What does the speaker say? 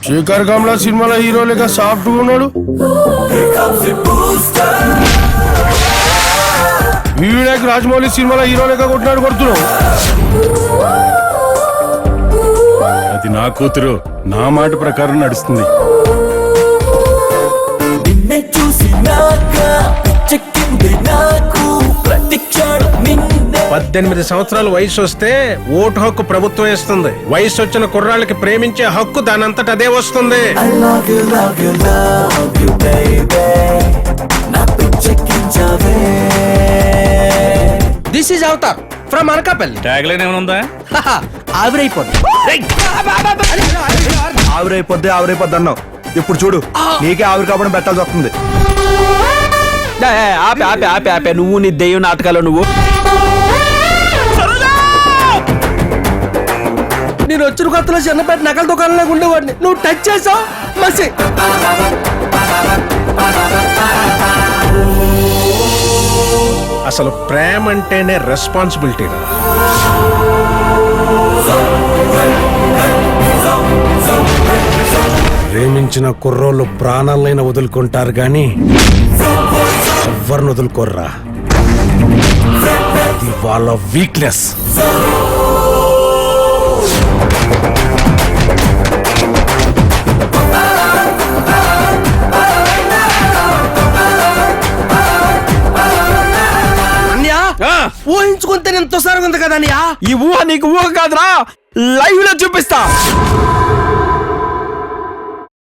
శేఖర్ కమలా సినిమాలో హీరో లేక సాఫ్ట్ ఉన్నాడు. వినాయక్ రాజమౌళి సినిమాలో హీరో లేక కొడుతున్నావు. అది నా కూతురు, నా మాట ప్రకారం నడుస్తుంది. 18 సంవత్సరాల వయసు వస్తే ఓటు హక్కు ప్రభుత్వం ఇస్తుంది. వయసు వచ్చిన కుర్రాళ్ళకి ప్రేమించే హక్కు దానంతట అదే వస్తుంది. This is Avatar from Anakapalli. Tag line ఏమైనా ఉందా? ఆవిరైపోద్ది. ఆవిరైపోద్ది అన్నావు. ఇప్పుడు చూడు, నీకే ఆవిరి కాపడం పెట్టాల్సి వస్తుంది. ఆపే ఆపే ఆపే ఆపే నువ్వు నీ దెయ్యం నాటకాలు నువ్వు. నేను వచ్చిన కొత్తలో చిన్నపేట నకల దుకాణంలో ఉండేవాడిని. నువ్వు టచ్ చేసావు మసి. అసలు ప్రేమ అంటేనే రెస్పాన్సిబిలిటీ. ప్రేమించిన కుర్రోళ్ళు ప్రాణాలైనా వదులుకుంటారు గాని ఎవరిని వదులుకోర్రా. అది వాళ్ళ వీక్నెస్. ఊహించుకుంటే ఎంతో సార్ ఉంది కదా అన్నయ్య. ఈ ఊహ నీకు ఊహ కాదురా, లైవ్ లో చూపిస్తా.